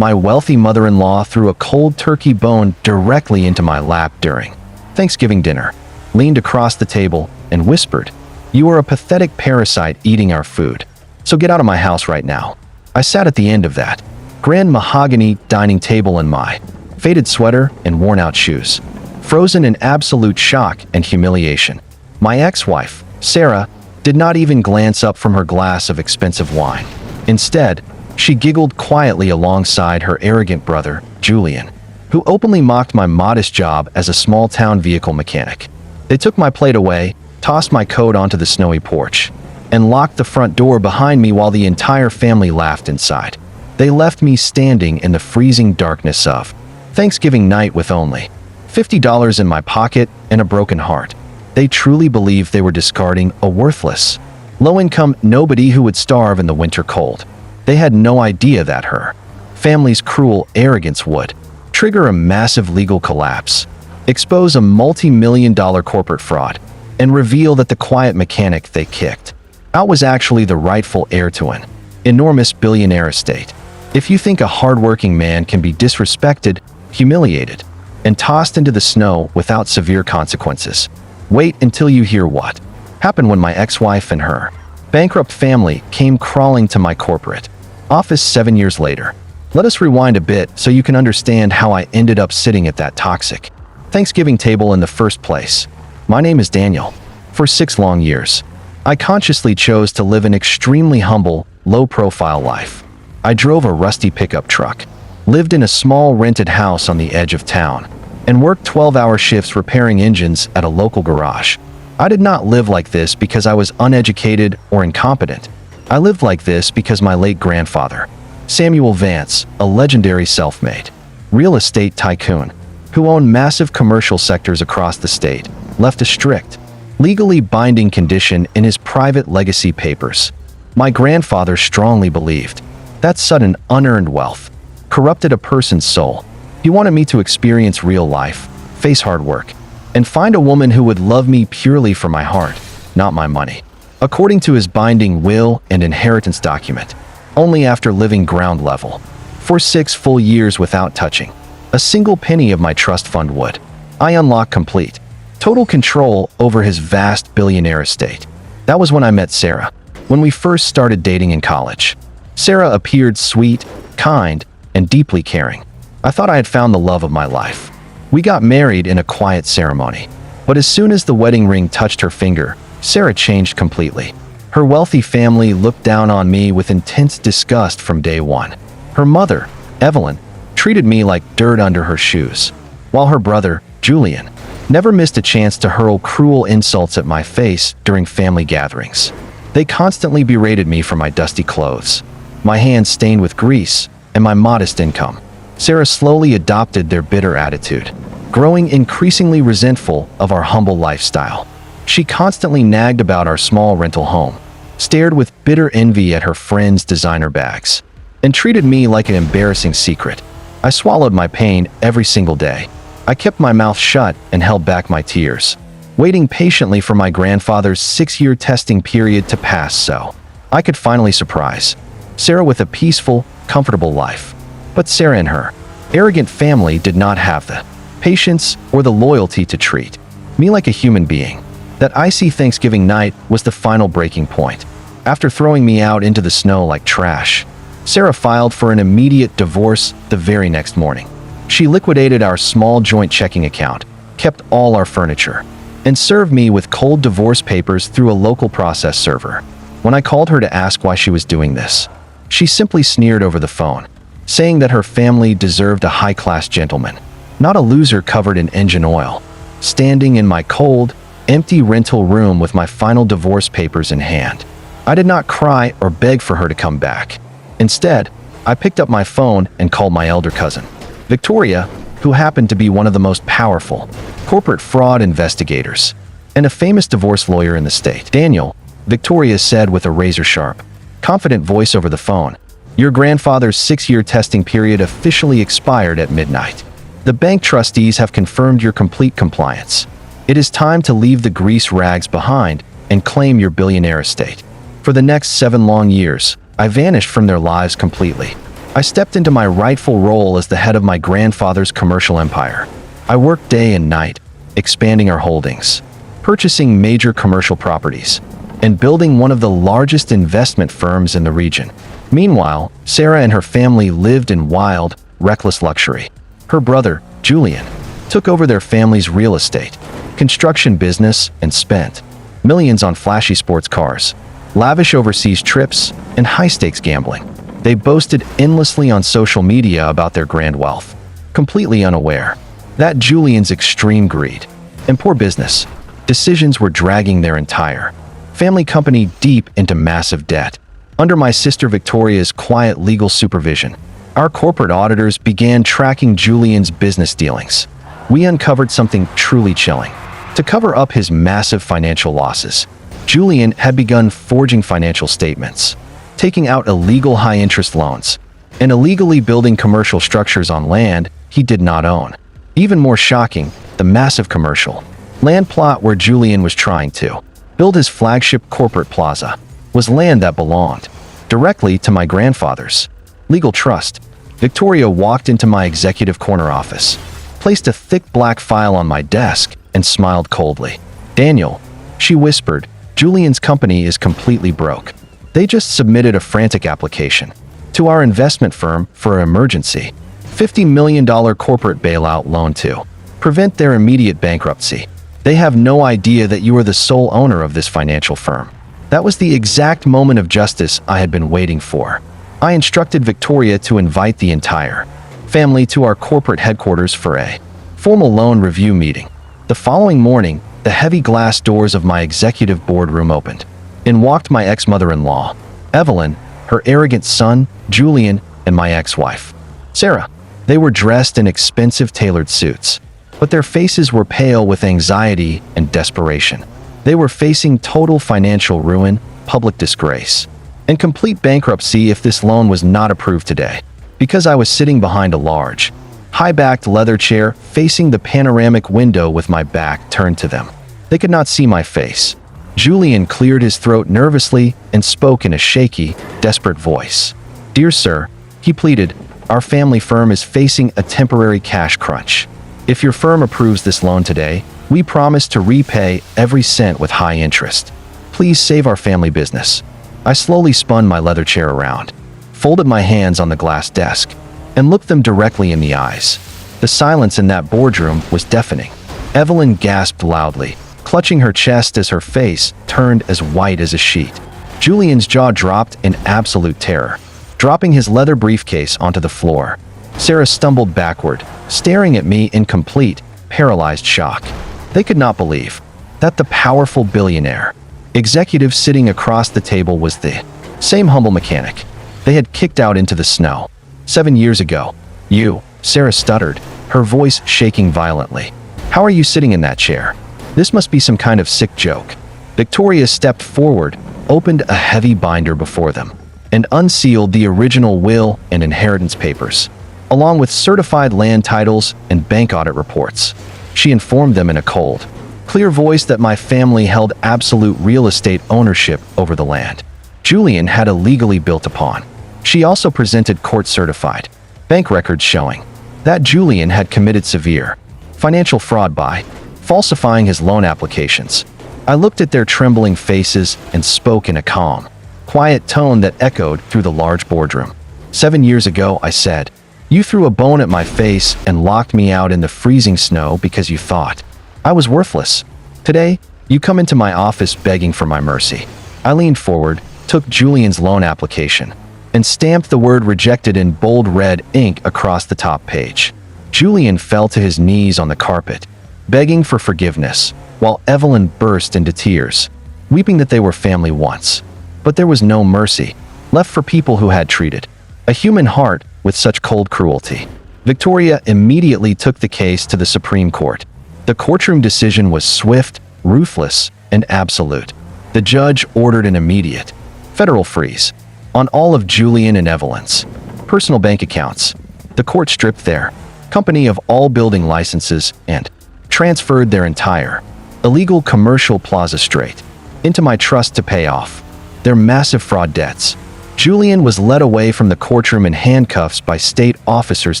My wealthy mother-in-law threw a cold turkey bone directly into my lap during Thanksgiving dinner, leaned across the table, and whispered, "You are a pathetic parasite eating our food. So get out of my house right now." I sat at the end of that grand mahogany dining table in my faded sweater and worn-out shoes, frozen in absolute shock and humiliation. My ex-wife, Sarah, did not even glance up from her glass of expensive wine. Instead, she giggled quietly alongside her arrogant brother, Julian, who openly mocked my modest job as a small-town vehicle mechanic. They took my plate away, tossed my coat onto the snowy porch, and locked the front door behind me while the entire family laughed inside. They left me standing in the freezing darkness of Thanksgiving night with only $50 in my pocket and a broken heart. They truly believed they were discarding a worthless, low-income nobody who would starve in the winter cold. They had no idea that her family's cruel arrogance would trigger a massive legal collapse, expose a multi-million-dollar corporate fraud, and reveal that the quiet mechanic they kicked out was actually the rightful heir to an enormous billionaire estate. If you think a hardworking man can be disrespected, humiliated, and tossed into the snow without severe consequences, wait until you hear what happened when my ex-wife and her bankrupt family came crawling to my corporate office 7 years later. Let us rewind a bit so you can understand how I ended up sitting at that toxic Thanksgiving table in the first place. My name is Daniel. For 6 long years, I consciously chose to live an extremely humble, low-profile life. I drove a rusty pickup truck, lived in a small rented house on the edge of town, and worked 12-hour shifts repairing engines at a local garage. I did not live like this because I was uneducated or incompetent. I lived like this because my late grandfather, Samuel Vance, a legendary self-made real estate tycoon who owned massive commercial sectors across the state, left a strict, legally binding condition in his private legacy papers. My grandfather strongly believed that sudden, unearned wealth corrupted a person's soul. He wanted me to experience real life, face hard work, and find a woman who would love me purely for my heart, not my money. According to his binding will and inheritance document, only after living ground level for 6 full years without touching a single penny of my trust fund would I unlock complete, total control over his vast billionaire estate. That was when I met Sarah. When we first started dating in college, Sarah appeared sweet, kind, and deeply caring. I thought I had found the love of my life. We got married in a quiet ceremony, but as soon as the wedding ring touched her finger, Sarah changed completely. Her wealthy family looked down on me with intense disgust from day one. Her mother, Evelyn, treated me like dirt under her shoes, while her brother, Julian, never missed a chance to hurl cruel insults at my face during family gatherings. They constantly berated me for my dusty clothes, my hands stained with grease, and my modest income. Sarah slowly adopted their bitter attitude, growing increasingly resentful of our humble lifestyle. She constantly nagged about our small rental home, stared with bitter envy at her friends' designer bags, and treated me like an embarrassing secret. I swallowed my pain every single day. I kept my mouth shut and held back my tears, waiting patiently for my grandfather's 6-year testing period to pass so I could finally surprise Sarah with a peaceful, comfortable life. But Sarah and her arrogant family did not have the patience or the loyalty to treat me like a human being. That icy Thanksgiving night was the final breaking point. After throwing me out into the snow like trash, Sarah filed for an immediate divorce the very next morning. She liquidated our small joint checking account, kept all our furniture, and served me with cold divorce papers through a local process server. When I called her to ask why she was doing this, she simply sneered over the phone, saying that her family deserved a high-class gentleman, not a loser covered in engine oil. Standing in my cold, empty rental room with my final divorce papers in hand, I did not cry or beg for her to come back. Instead, I picked up my phone and called my elder cousin, Victoria, who happened to be one of the most powerful corporate fraud investigators and a famous divorce lawyer in the state. "Daniel," Victoria said with a razor-sharp, confident voice over the phone, "your grandfather's 6-year testing period officially expired at midnight. The bank trustees have confirmed your complete compliance. It is time to leave the grease rags behind and claim your billionaire estate." For the next 7 long years, I vanished from their lives completely. I stepped into my rightful role as the head of my grandfather's commercial empire. I worked day and night, expanding our holdings, purchasing major commercial properties, and building one of the largest investment firms in the region. Meanwhile, Sarah and her family lived in wild, reckless luxury. Her brother, Julian, took over their family's real estate, construction business, and spent millions on flashy sports cars, lavish overseas trips, and high-stakes gambling. They boasted endlessly on social media about their grand wealth, completely unaware that Julian's extreme greed and poor business decisions were dragging their entire family company deep into massive debt. Under my sister Victoria's quiet legal supervision, our corporate auditors began tracking Julian's business dealings. We uncovered something truly chilling. To cover up his massive financial losses, Julian had begun forging financial statements, taking out illegal high-interest loans, and illegally building commercial structures on land he did not own. Even more shocking, the massive commercial land plot where Julian was trying to build his flagship corporate plaza was land that belonged directly to my grandfather's legal trust. Victoria walked into my executive corner office, placed a thick black file on my desk, and smiled coldly. "Daniel," she whispered, "Julian's company is completely broke. They just submitted a frantic application to our investment firm for an emergency $50 million corporate bailout loan to prevent their immediate bankruptcy. They have no idea that you are the sole owner of this financial firm." That was the exact moment of justice I had been waiting for. I instructed Victoria to invite the entire family to our corporate headquarters for a formal loan review meeting. The following morning, the heavy glass doors of my executive boardroom opened. In walked my ex-mother-in-law, Evelyn, her arrogant son, Julian, and my ex-wife, Sarah. They were dressed in expensive tailored suits, but their faces were pale with anxiety and desperation. They were facing total financial ruin, public disgrace, and complete bankruptcy if this loan was not approved today. Because I was sitting behind a large, high-backed leather chair facing the panoramic window with my back turned to them, they could not see my face. Julian cleared his throat nervously and spoke in a shaky, desperate voice. "Dear sir," he pleaded, "our family firm is facing a temporary cash crunch. If your firm approves this loan today, we promise to repay every cent with high interest. Please save our family business." I slowly spun my leather chair around, folded my hands on the glass desk, and looked them directly in the eyes. The silence in that boardroom was deafening. Evelyn gasped loudly, clutching her chest as her face turned as white as a sheet. Julian's jaw dropped in absolute terror, dropping his leather briefcase onto the floor. Sarah stumbled backward, staring at me in complete, paralyzed shock. They could not believe that the powerful billionaire executive sitting across the table was the same humble mechanic they had kicked out into the snow 7 years ago. "You," Sarah stuttered, her voice shaking violently. "How are you sitting in that chair? This must be some kind of sick joke." Victoria stepped forward, opened a heavy binder before them, and unsealed the original will and inheritance papers, along with certified land titles and bank audit reports. She informed them in a cold, clear voice that my family held absolute real estate ownership over the land Julian had illegally built upon. She also presented court-certified bank records showing that Julian had committed severe financial fraud by falsifying his loan applications. I looked at their trembling faces and spoke in a calm, quiet tone that echoed through the large boardroom. 7 years ago, I said, you threw a bone at my face and locked me out in the freezing snow because you thought I was worthless. Today, you come into my office begging for my mercy. I leaned forward, took Julian's loan application, and stamped the word rejected in bold red ink across the top page. Julian fell to his knees on the carpet, begging for forgiveness, while Evelyn burst into tears, weeping that they were family once. But there was no mercy left for people who had treated a human heart with such cold cruelty. Victoria immediately took the case to the Supreme Court. The courtroom decision was swift, ruthless, and absolute. The judge ordered an immediate federal freeze on all of Julian and Evelyn's personal bank accounts. The court stripped their company of all building licenses and transferred their entire illegal commercial plaza straight into my trust to pay off their massive fraud debts. Julian was led away from the courtroom in handcuffs by state officers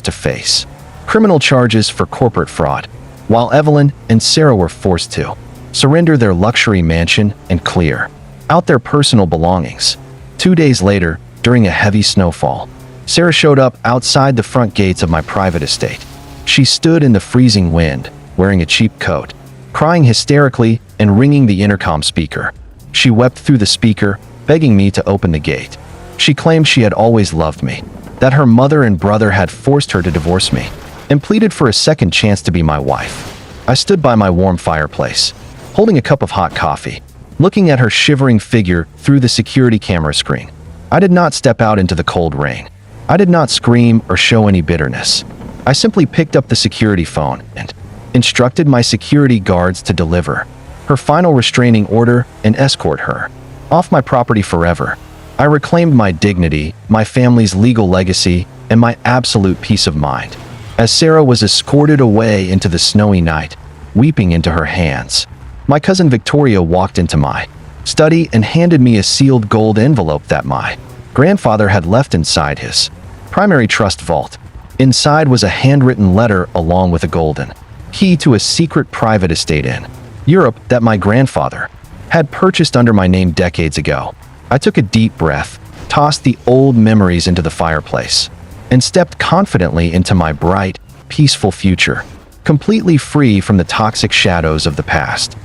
to face criminal charges for corporate fraud, while Evelyn and Sarah were forced to surrender their luxury mansion and clear out their personal belongings. 2 days later, during a heavy snowfall, Sarah showed up outside the front gates of my private estate. She stood in the freezing wind, wearing a cheap coat, crying hysterically and ringing the intercom speaker. She wept through the speaker, begging me to open the gate. She claimed she had always loved me, that her mother and brother had forced her to divorce me, and pleaded for a second chance to be my wife. I stood by my warm fireplace, holding a cup of hot coffee, looking at her shivering figure through the security camera screen. I did not step out into the cold rain. I did not scream or show any bitterness. I simply picked up the security phone and instructed my security guards to deliver her final restraining order and escort her off my property forever. I reclaimed my dignity, my family's legal legacy, and my absolute peace of mind, as Sarah was escorted away into the snowy night, weeping into her hands. My cousin Victoria walked into my study and handed me a sealed gold envelope that my grandfather had left inside his primary trust vault. Inside was a handwritten letter along with a golden key to a secret private estate in Europe that my grandfather had purchased under my name decades ago. I took a deep breath, tossed the old memories into the fireplace, and stepped confidently into my bright, peaceful future, completely free from the toxic shadows of the past.